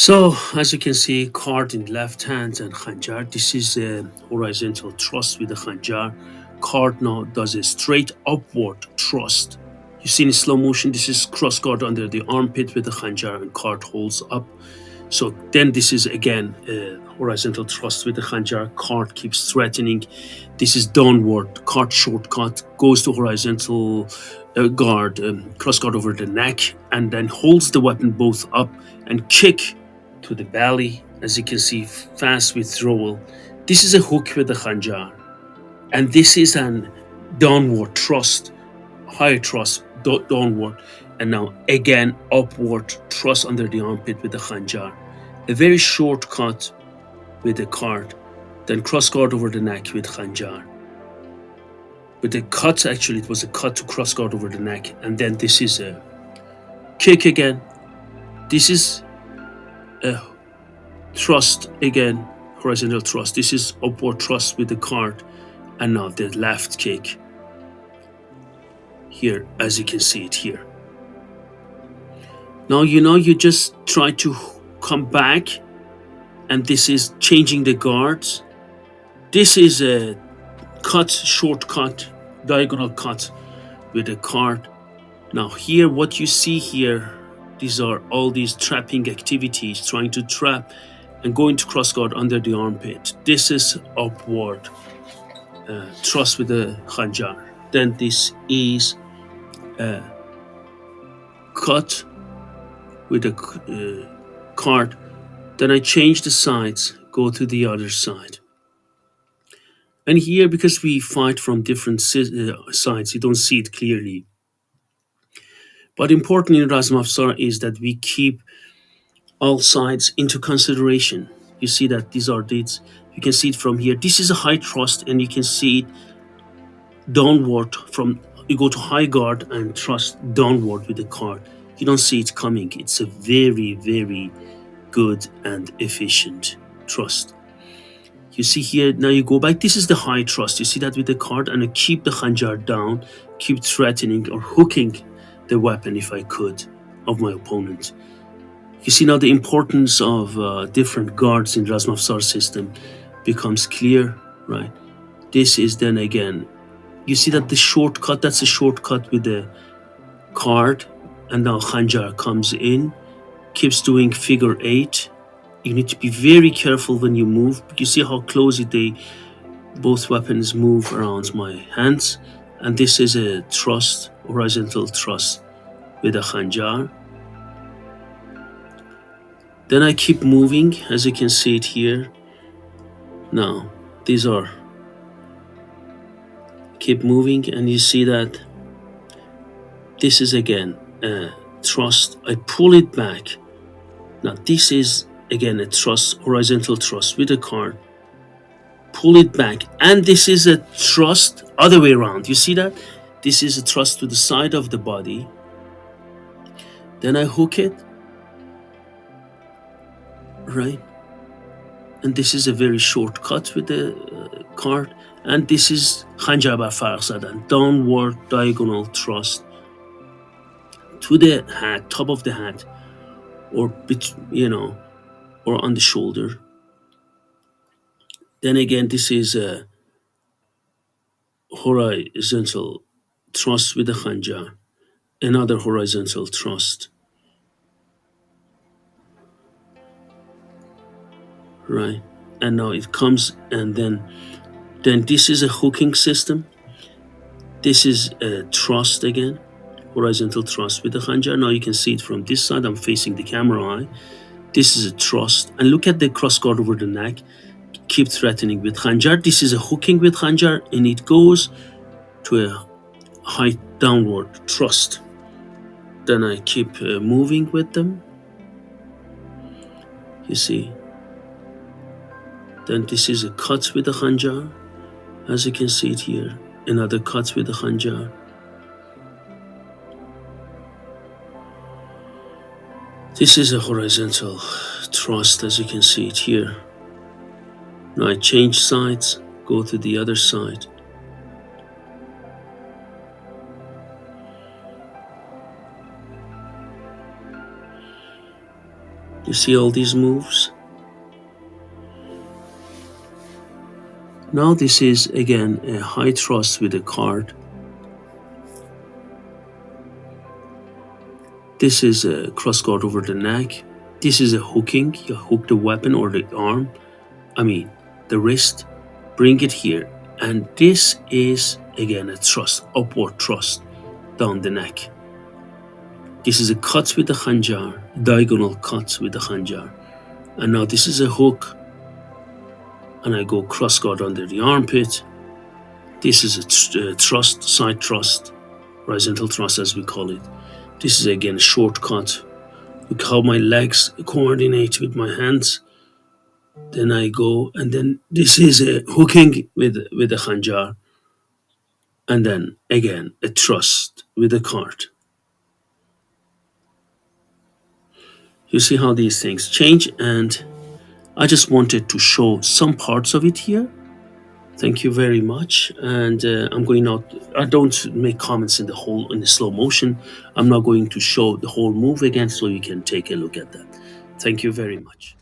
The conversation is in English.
So, as you can see, card in left hand and Khanjar. This is a horizontal thrust with the Khanjar. Card now does a straight upward thrust. You see in slow motion, this is cross guard under the armpit with the Khanjar and card holds up. So then this is again a horizontal thrust with the Khanjar. Card keeps threatening. This is downward. Card shortcut goes to horizontal guard, cross guard over the neck, and then holds the weapon both up and kick to the belly. As you can see, fast withdrawal. This is a hook with the Khanjar, and this is an downward thrust, high thrust, downward, and now again upward thrust under the armpit with the Khanjar. A very short cut with the card, then cross guard over the neck with Khanjar. But the cut, actually, it was a cut to cross guard over the neck, and then this is a kick again. This is a thrust again, horizontal thrust. This is upward thrust with the card, and now the left kick here, as you can see it here. Now you just try to come back, and this is changing the guards. This is a cut, shortcut, diagonal cut with a card. Now here, what you see here, these are all these trapping activities, trying to trap and going to cross guard under the armpit. This is upward thrust with the Khanjar. Then this is cut with a card. Then I change the sides, go to the other side. And here, because we fight from different sides, you don't see it clearly. But important in Razm Afsar is that we keep all sides into consideration. You see that these are dates. You can see it from here. This is a high thrust, and you can see it downward from, you go to high guard and thrust downward with the card. You don't see it coming. It's a very, very good and efficient thrust. You see here, now you go back. This is the high thrust. You see that with the card, and I keep the Khanjar down, keep threatening or hooking the weapon, if I could, of my opponent. You see now the importance of different guards in Razm Afsar system becomes clear, right? This is then again, you see that the shortcut, that's a shortcut with the card, and now Khanjar comes in, keeps doing figure 8. You need to be very careful when you move. You see how close both weapons move around my hands, and this is a thrust, horizontal thrust with a Khanjar. Then I keep moving, as you can see it here. Now, these are, keep moving, and you see that this is again a thrust. I pull it back. Now, this is again a thrust, horizontal thrust with a card. Pull it back, and this is a thrust other way around. You see that? This is a thrust to the side of the body. Then I hook it, right? And this is a very short cut with the card. And this is Khanjar bar farq zadan, downward diagonal thrust to the hat, top of the hat, or or on the shoulder. Then again, this is a horizontal thrust with the Khanjar, another horizontal thrust, right? And now it comes, and then this is a hooking system. This is a thrust again, horizontal thrust with the Khanjar. Now you can see it from this side. I'm facing the camera eye. This is a thrust, and look at the cross guard over the neck. Keep threatening with Khanjar. This is a hooking with Khanjar, and it goes to a high downward thrust. Then I keep moving with them. You see. Then this is a cut with the Khanjar, as you can see it here. Another cut with the Khanjar. This is a horizontal thrust, as you can see it here. Now I change sides, go to the other side. You see all these moves? Now this is again a high thrust with a card. This is a cross guard over the neck. This is a hooking. You hook the weapon or the arm, the wrist, bring it here. And this is again a thrust, upward thrust down the neck. This is a cut with the Khanjar, diagonal cut with the Khanjar. And now this is a hook, and I go cross guard under the armpit. This is a thrust, side thrust, horizontal thrust as we call it. This is again a shortcut. Look how my legs coordinate with my hands. Then I go, and then this is a hooking with the Khanjar. And then again a thrust with a cart. You see how these things change, and I just wanted to show some parts of it here. Thank you very much. And I'm going out. I don't make comments in the slow motion. I'm not going to show the whole move again, so you can take a look at that. Thank you very much.